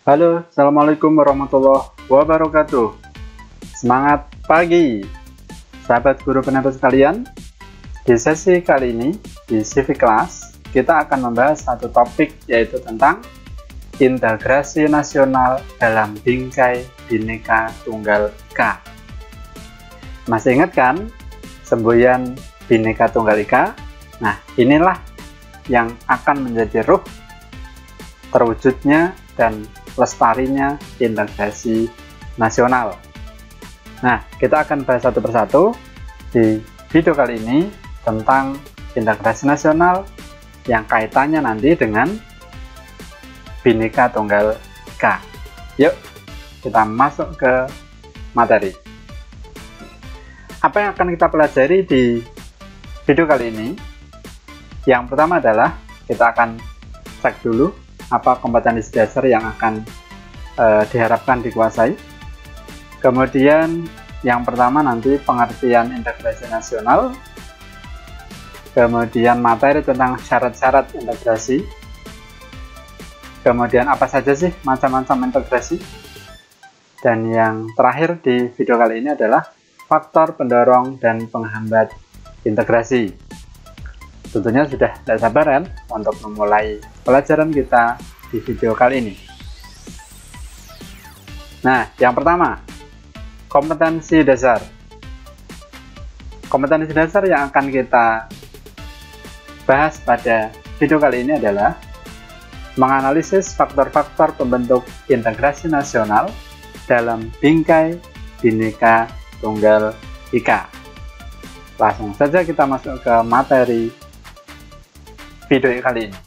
Halo, Assalamualaikum warahmatullahi wabarakatuh. Semangat pagi, sahabat guru penerus sekalian. Di sesi kali ini, di Civic Class, kita akan membahas satu topik, yaitu tentang integrasi nasional dalam bingkai Bhinneka Tunggal Ika. Masih ingat kan semboyan Bhinneka Tunggal Ika? Nah, inilah yang akan menjadi ruh terwujudnya dan lestarinya integrasi nasional. Nah, kita akan bahas satu persatu di video kali ini tentang integrasi nasional yang kaitannya nanti dengan Bhinneka Tunggal Ika. Yuk, kita masuk ke materi. Apa yang akan kita pelajari di video kali ini? Yang pertama adalah kita akan cek dulu apa kompetensi dasar yang akan diharapkan dikuasai. Kemudian yang pertama nanti pengertian integrasi nasional, kemudian materi tentang syarat-syarat integrasi, kemudian apa saja sih macam-macam integrasi, dan yang terakhir di video kali ini adalah faktor pendorong dan penghambat integrasi. Tentunya sudah tidak sabar kan untuk memulai pelajaran kita di video kali ini. Nah, yang pertama, kompetensi dasar. Kompetensi dasar yang akan kita bahas pada video kali ini adalah menganalisis faktor-faktor pembentuk integrasi nasional dalam bingkai Bhinneka Tunggal Ika. Langsung saja kita masuk ke materi video kali ini.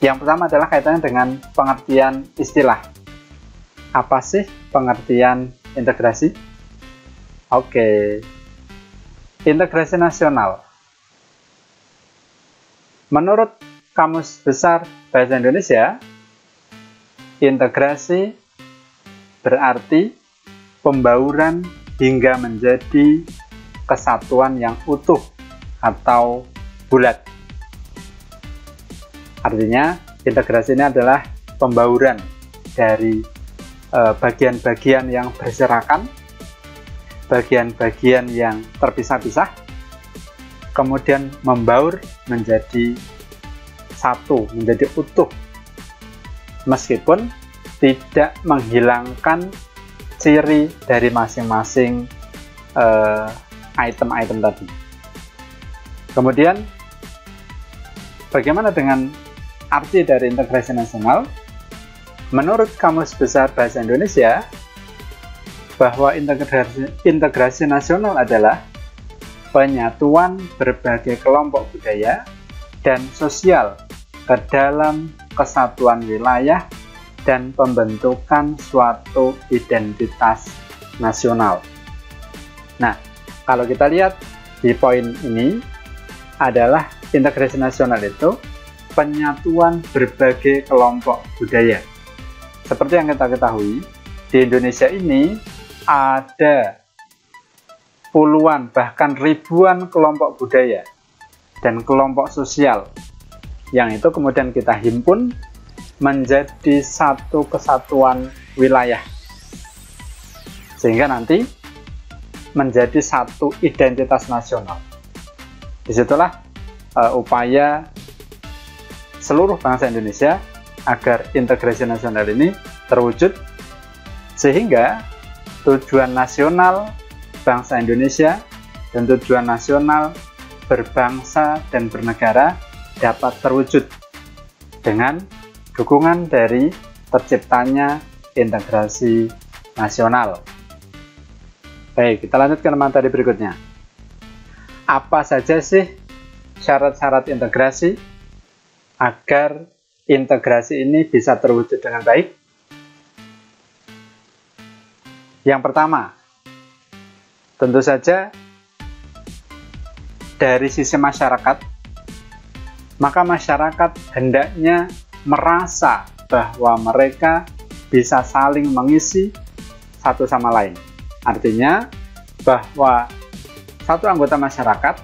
Yang pertama adalah kaitannya dengan pengertian istilah. Apa sih pengertian integrasi? Oke. Integrasi nasional. Menurut Kamus Besar Bahasa Indonesia, integrasi berarti pembauran hingga menjadi kesatuan yang utuh atau bulat. Artinya, integrasi ini adalah pembauran dari bagian-bagian yang berserakan, bagian-bagian yang terpisah-pisah, kemudian membaur menjadi satu, menjadi utuh, meskipun tidak menghilangkan ciri dari masing-masing item-item tadi. Kemudian, bagaimana dengan arti dari integrasi nasional? Menurut Kamus Besar Bahasa Indonesia, bahwa integrasi nasional adalah penyatuan berbagai kelompok budaya dan sosial ke dalam kesatuan wilayah dan pembentukan suatu identitas nasional. Nah, kalau kita lihat di poin ini adalah integrasi nasional itu penyatuan berbagai kelompok budaya. Seperti yang kita ketahui, di Indonesia ini ada puluhan bahkan ribuan kelompok budaya dan kelompok sosial yang itu kemudian kita himpun menjadi satu kesatuan wilayah, sehingga nanti menjadi satu identitas nasional. Disitulah upaya seluruh bangsa Indonesia agar integrasi nasional ini terwujud, sehingga tujuan nasional bangsa Indonesia dan tujuan nasional berbangsa dan bernegara dapat terwujud dengan dukungan dari terciptanya integrasi nasional. Baik, kita lanjutkan materi berikutnya. Apa saja sih syarat-syarat integrasi agar integrasi ini bisa terwujud dengan baik? Yang pertama, tentu saja dari sisi masyarakat, maka masyarakat hendaknya merasa bahwa mereka bisa saling mengisi satu sama lain. Artinya bahwa satu anggota masyarakat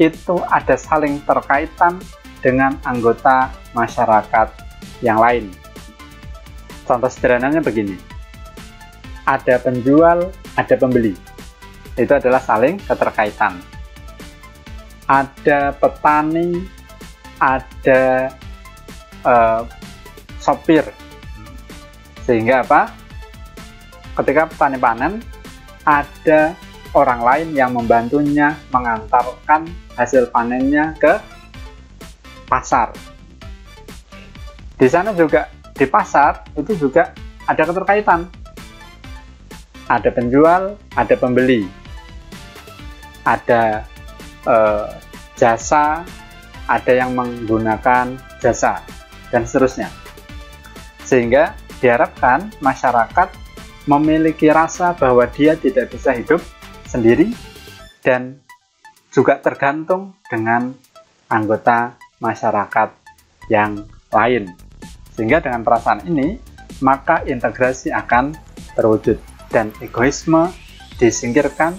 itu ada saling terkaitan dengan anggota masyarakat yang lain. Contoh sederhananya begini. Ada penjual, ada pembeli. Itu adalah saling keterkaitan. Ada petani, ada sopir. Sehingga apa? Ketika petani panen, ada orang lain yang membantunya mengantarkan hasil panennya ke pasar. Di sana juga, di pasar itu juga ada keterkaitan. Ada penjual, ada pembeli, ada jasa, ada yang menggunakan jasa, dan seterusnya. Sehingga diharapkan masyarakat memiliki rasa bahwa dia tidak bisa hidup sendiri dan juga tergantung dengan anggota masyarakat yang lain. Sehingga dengan perasaan ini, maka integrasi akan terwujud dan egoisme disingkirkan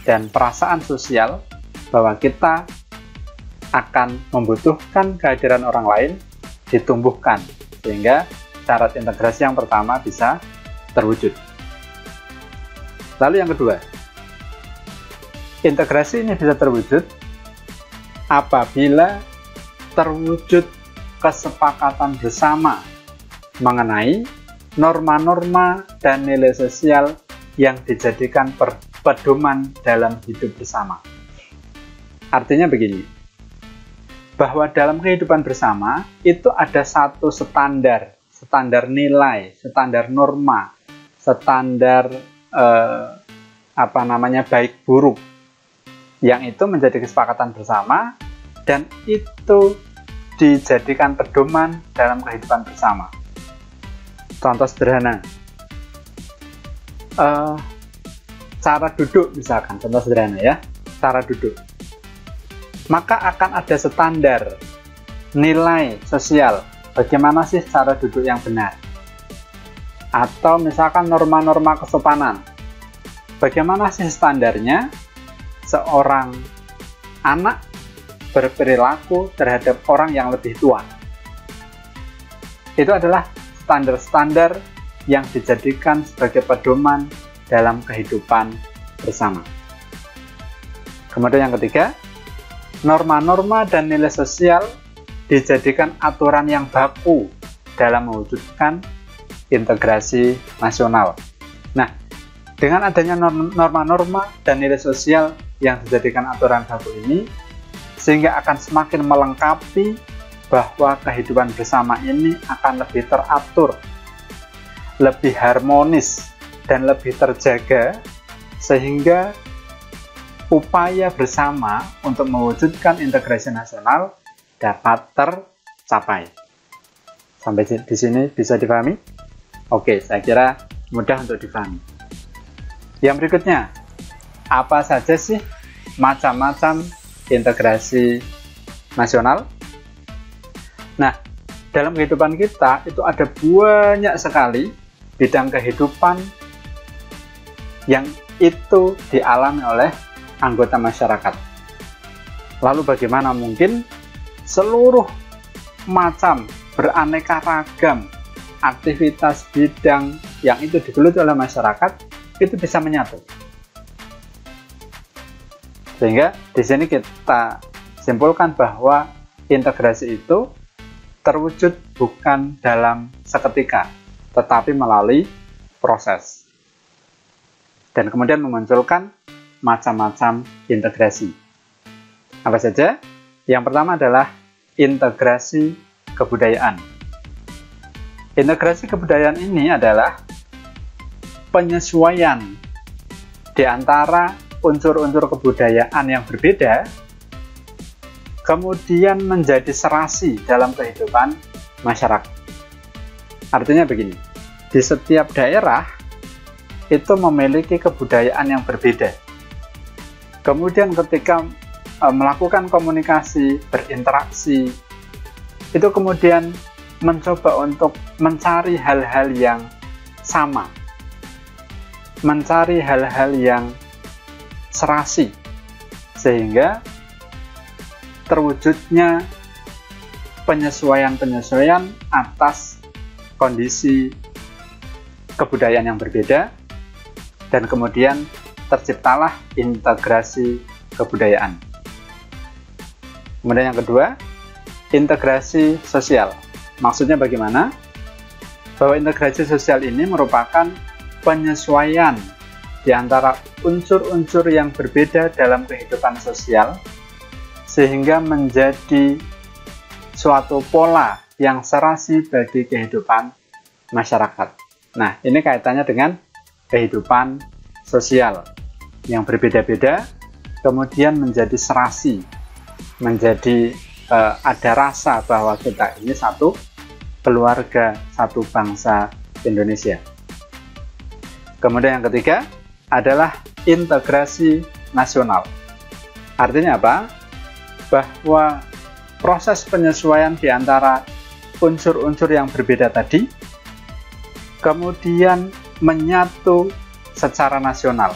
dan perasaan sosial bahwa kita akan membutuhkan kehadiran orang lain ditumbuhkan, sehingga syarat integrasi yang pertama bisa terwujud. Lalu yang kedua, integrasi ini bisa terwujud apabila terwujud kesepakatan bersama mengenai norma-norma dan nilai sosial yang dijadikan pedoman dalam hidup bersama. Artinya begini, bahwa dalam kehidupan bersama itu ada satu standar nilai, standar norma, standar baik buruk yang itu menjadi kesepakatan bersama dan itu dijadikan pedoman dalam kehidupan bersama. Contoh sederhana, cara duduk misalkan, contoh sederhana ya, cara duduk. Maka akan ada standar nilai sosial, bagaimana sih cara duduk yang benar. Atau misalkan norma-norma kesopanan, bagaimana sih standarnya seorang anak berperilaku terhadap orang yang lebih tua. Itu adalah standar-standar yang dijadikan sebagai pedoman dalam kehidupan bersama. Kemudian yang ketiga, norma-norma dan nilai sosial dijadikan aturan yang baku dalam mewujudkan integrasi nasional. Nah, dengan adanya norma-norma dan nilai sosial yang dijadikan aturan baku ini, sehingga akan semakin melengkapi bahwa kehidupan bersama ini akan lebih teratur, lebih harmonis, dan lebih terjaga, sehingga upaya bersama untuk mewujudkan integrasi nasional dapat tercapai. Sampai di sini bisa dipahami? Oke, saya kira mudah untuk dipahami. Yang berikutnya, apa saja sih macam-macam integrasi nasional? Nah, dalam kehidupan kita itu ada banyak sekali bidang kehidupan yang itu dialami oleh anggota masyarakat. Lalu bagaimana mungkin seluruh macam beraneka ragam aktivitas bidang yang itu digeluti oleh masyarakat itu bisa menyatu? Sehingga di sini kita simpulkan bahwa integrasi itu terwujud bukan dalam seketika, tetapi melalui proses. Dan kemudian memunculkan macam-macam integrasi. Apa saja? Yang pertama adalah integrasi kebudayaan. Integrasi kebudayaan ini adalah penyesuaian di antara unsur-unsur kebudayaan yang berbeda, kemudian menjadi serasi dalam kehidupan masyarakat. Artinya begini, di setiap daerah itu memiliki kebudayaan yang berbeda. Kemudian ketika melakukan komunikasi, berinteraksi, itu kemudian mencoba untuk mencari hal-hal yang sama, mencari hal-hal yang serasi, sehingga terwujudnya penyesuaian-penyesuaian atas kondisi kebudayaan yang berbeda, dan kemudian terciptalah integrasi kebudayaan. Kemudian yang kedua, integrasi sosial. Maksudnya bagaimana? Bahwa integrasi sosial ini merupakan penyesuaian di antara unsur-unsur yang berbeda dalam kehidupan sosial, sehingga menjadi suatu pola yang serasi bagi kehidupan masyarakat. Nah, ini kaitannya dengan kehidupan sosial yang berbeda-beda, kemudian menjadi serasi, menjadi ada rasa bahwa kita ini satu keluarga, satu bangsa Indonesia. Kemudian yang ketiga adalah integrasi nasional. Artinya apa? Bahwa proses penyesuaian di antara unsur-unsur yang berbeda tadi kemudian menyatu secara nasional,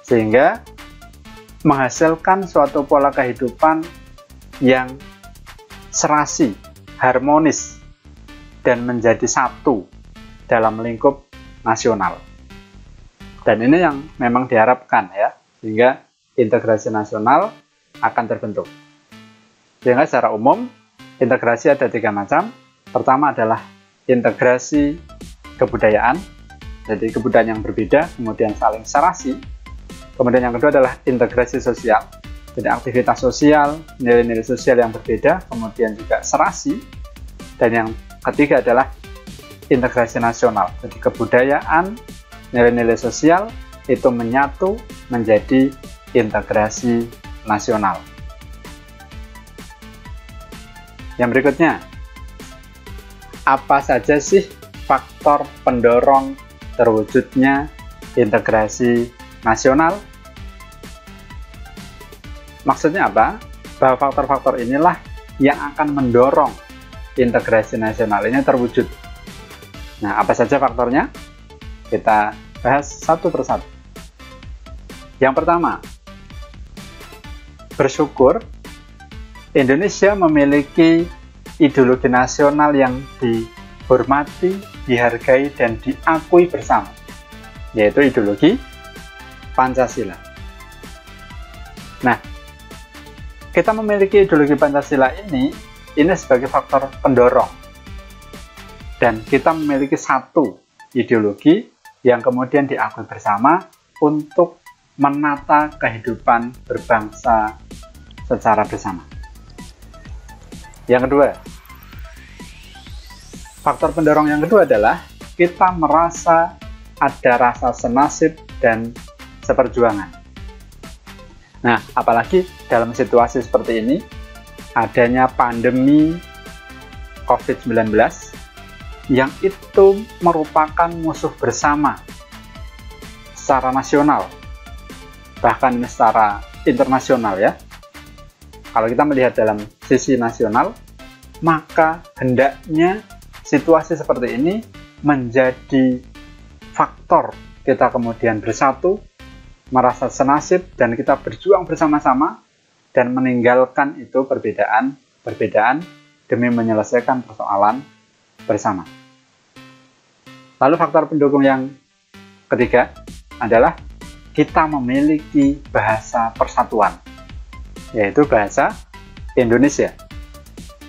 sehingga menghasilkan suatu pola kehidupan yang serasi, harmonis, dan menjadi satu dalam lingkup nasional. Dan ini yang memang diharapkan ya, sehingga integrasi nasional akan terbentuk. Sehingga secara umum integrasi ada 3 macam. Pertama adalah integrasi kebudayaan, jadi kebudayaan yang berbeda kemudian saling serasi. Kemudian yang kedua adalah integrasi sosial, jadi aktivitas sosial, nilai-nilai sosial yang berbeda kemudian juga serasi. Dan yang ketiga adalah integrasi nasional, jadi kebudayaan, nilai-nilai sosial itu menyatu menjadi integrasi nasional. Yang berikutnya, apa saja sih faktor pendorong terwujudnya integrasi nasional? Maksudnya apa? Bahwa faktor-faktor inilah yang akan mendorong integrasi nasional ini terwujud. Nah, apa saja faktornya? Kita bahas satu persatu. Yang pertama, bersyukur Indonesia memiliki ideologi nasional yang dihormati, dihargai, dan diakui bersama, yaitu ideologi Pancasila. Nah, kita memiliki ideologi Pancasila ini sebagai faktor pendorong, dan kita memiliki satu ideologi yang kemudian diakui bersama untuk menata kehidupan berbangsa secara bersama. Yang kedua, faktor pendorong yang kedua adalah kita merasa ada rasa senasib dan seperjuangan. Nah, apalagi dalam situasi seperti ini, adanya pandemi COVID-19 yang itu merupakan musuh bersama secara nasional, bahkan secara internasional ya. Kalau kita melihat dalam sisi nasional, maka hendaknya situasi seperti ini menjadi faktor kita kemudian bersatu, merasa senasib, dan kita berjuang bersama-sama dan meninggalkan itu perbedaan demi menyelesaikan persoalan bersama. Lalu faktor pendukung yang ketiga adalah kita memiliki bahasa persatuan, yaitu bahasa Indonesia.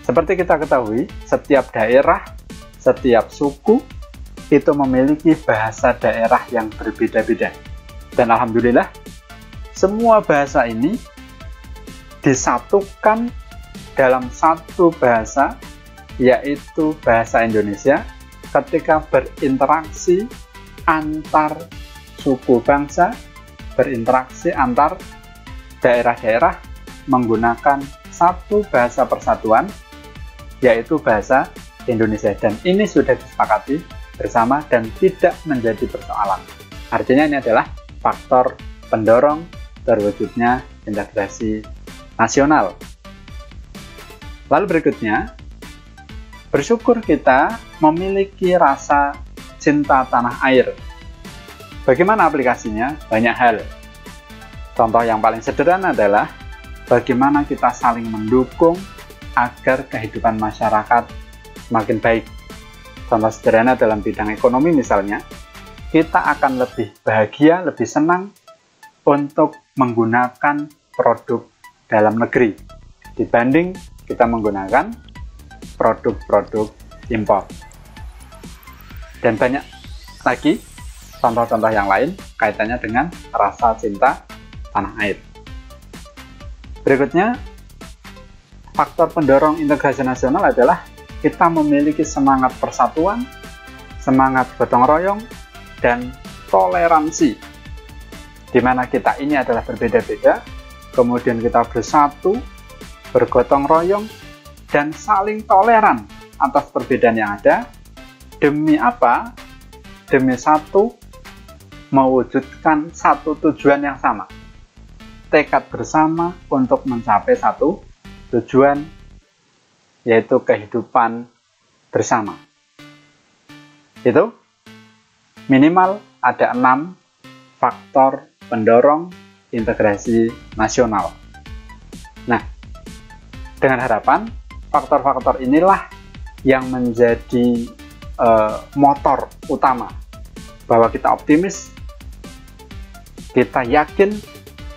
Seperti kita ketahui, setiap daerah, setiap suku itu memiliki bahasa daerah yang berbeda-beda. Dan alhamdulillah, semua bahasa ini disatukan dalam satu bahasa, yaitu bahasa Indonesia, ketika berinteraksi antar suku bangsa, berinteraksi antar daerah-daerah menggunakan satu bahasa persatuan, yaitu bahasa Indonesia. Dan ini sudah disepakati bersama dan tidak menjadi persoalan. Artinya ini adalah faktor pendorong terwujudnya integrasi nasional. Lalu berikutnya, bersyukur kita memiliki rasa cinta tanah air. Bagaimana aplikasinya? Banyak hal. Contoh yang paling sederhana adalah bagaimana kita saling mendukung agar kehidupan masyarakat semakin baik. contoh sederhana dalam bidang ekonomi misalnya, kita akan lebih bahagia, lebih senang untuk menggunakan produk dalam negeri dibanding kita menggunakan produk-produk impor. Dan banyak lagi contoh-contoh yang lain kaitannya dengan rasa cinta tanah air. Berikutnya, faktor pendorong integrasi nasional adalah kita memiliki semangat persatuan, semangat gotong royong, dan toleransi, di mana kita ini adalah berbeda-beda, kemudian kita bersatu, bergotong royong, dan saling toleran atas perbedaan yang ada. Demi apa? Demi satu, mewujudkan satu tujuan yang sama. Tekad bersama untuk mencapai satu tujuan, yaitu kehidupan bersama. Itu minimal ada 6 faktor pendorong integrasi nasional. Nah, dengan harapan faktor-faktor inilah yang menjadi motor utama bahwa kita optimis, kita yakin,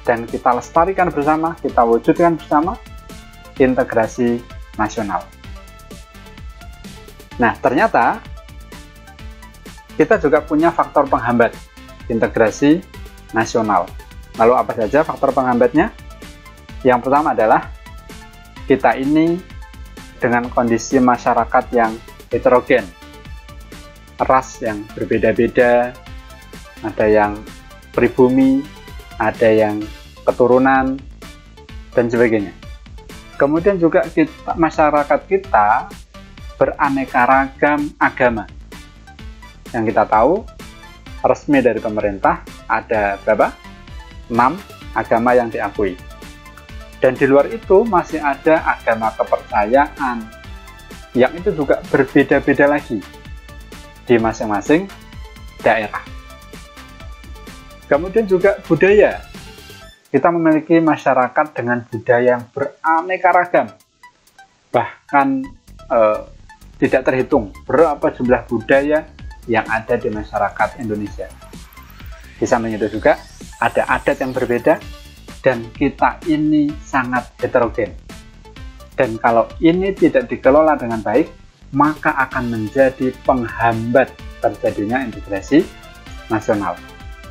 dan kita lestarikan bersama, kita wujudkan bersama integrasi nasional. Nah, ternyata kita juga punya faktor penghambat integrasi nasional. Lalu apa saja faktor penghambatnya? Yang pertama adalah kita ini dengan kondisi masyarakat yang heterogen, ras yang berbeda-beda, ada yang pribumi, ada yang keturunan, dan sebagainya. Kemudian juga masyarakat kita beraneka ragam agama. Yang kita tahu, resmi dari pemerintah ada berapa? 6 agama yang diakui. Dan di luar itu masih ada agama kepercayaan yang itu juga berbeda-beda lagi di masing-masing daerah. Kemudian juga budaya. Kita memiliki masyarakat dengan budaya yang beraneka ragam. Bahkan tidak terhitung berapa jumlah budaya yang ada di masyarakat Indonesia. Di samping itu juga ada adat yang berbeda, dan kita ini sangat heterogen. Dan kalau ini tidak dikelola dengan baik, maka akan menjadi penghambat terjadinya integrasi nasional.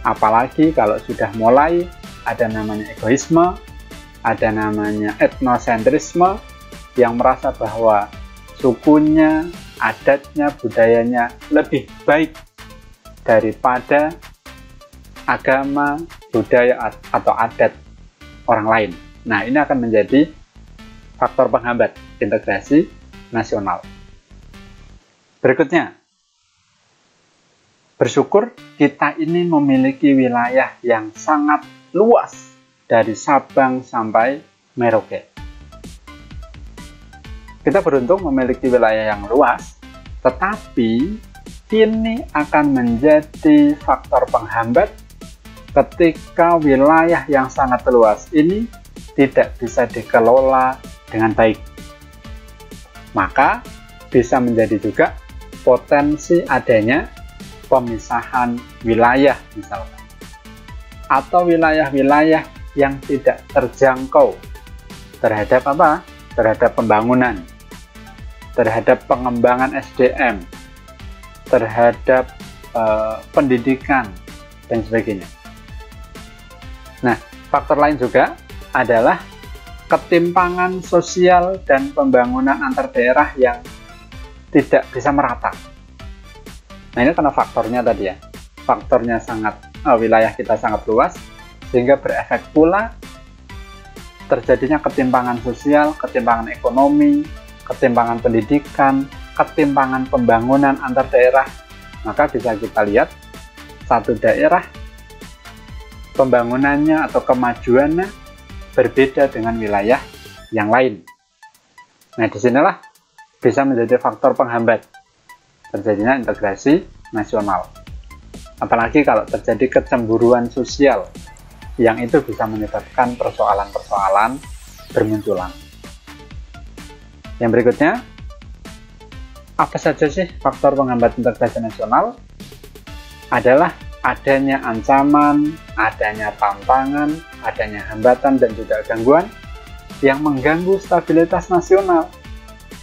Apalagi kalau sudah mulai ada namanya egoisme, ada namanya etnosentrisme, yang merasa bahwa sukunya, adatnya, budayanya lebih baik daripada agama, budaya, atau adat orang lain. Nah, ini akan menjadi faktor penghambat integrasi nasional. Berikutnya, bersyukur kita ini memiliki wilayah yang sangat luas dari Sabang sampai Merauke. Kita beruntung memiliki wilayah yang luas, tetapi ini akan menjadi faktor penghambat ketika wilayah yang sangat luas ini tidak bisa dikelola dengan baik. Maka bisa menjadi juga potensi adanya pemisahan wilayah misalkan, atau wilayah-wilayah yang tidak terjangkau terhadap apa? Terhadap pembangunan, terhadap pengembangan SDM, terhadap pendidikan, dan sebagainya. Nah, faktor lain juga adalah ketimpangan sosial dan pembangunan antar daerah yang tidak bisa merata. Nah, ini karena faktornya tadi ya. Faktornya wilayah kita sangat luas, sehingga berefek pula terjadinya ketimpangan sosial, ketimpangan ekonomi, ketimpangan pendidikan, ketimpangan pembangunan antar daerah. Maka bisa kita lihat satu daerah pembangunannya atau kemajuannya berbeda dengan wilayah yang lain. Nah, disinilah bisa menjadi faktor penghambat terjadinya integrasi nasional. Apalagi kalau terjadi kecemburuan sosial, yang itu bisa menyebabkan persoalan-persoalan bermunculan. Yang berikutnya, Apa saja sih faktor penghambat integrasi nasional? Adalah adanya ancaman, adanya tantangan, adanya hambatan dan juga gangguan yang mengganggu stabilitas nasional.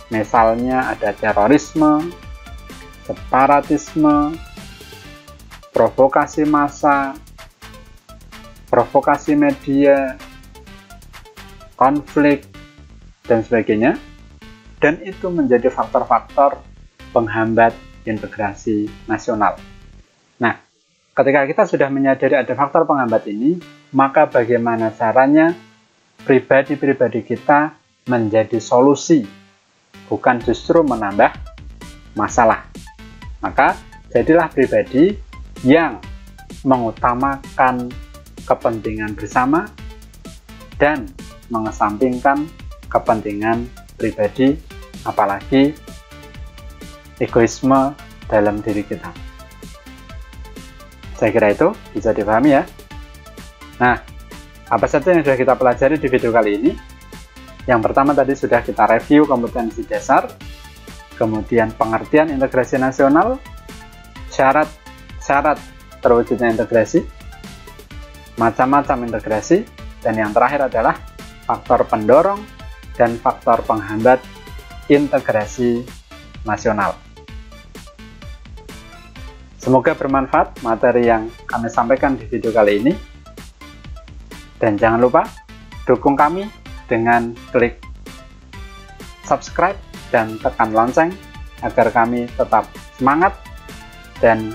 Misalnya ada terorisme, separatisme, provokasi massa, provokasi media, konflik, dan sebagainya. Dan itu menjadi faktor-faktor penghambat integrasi nasional. Nah, ketika kita sudah menyadari ada faktor penghambat ini, maka bagaimana caranya pribadi-pribadi kita menjadi solusi, bukan justru menambah masalah. Maka, jadilah pribadi yang mengutamakan kepentingan bersama dan mengesampingkan kepentingan pribadi, apalagi egoisme dalam diri kita. Saya kira itu bisa dipahami ya. Nah, apa saja yang sudah kita pelajari di video kali ini? Yang pertama tadi sudah kita review kompetensi dasar, kemudian pengertian integrasi nasional, syarat terwujudnya integrasi, macam-macam integrasi, dan yang terakhir adalah faktor pendorong dan faktor penghambat integrasi nasional. Semoga bermanfaat materi yang kami sampaikan di video kali ini. Dan jangan lupa dukung kami dengan klik subscribe dan tekan lonceng agar kami tetap semangat dan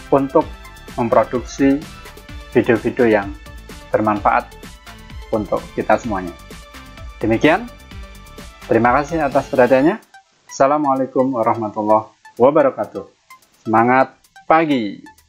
untuk memproduksi video-video yang bermanfaat untuk kita semuanya. Demikian, terima kasih atas perhatiannya. Assalamualaikum warahmatullahi wabarakatuh. Semangat pagi!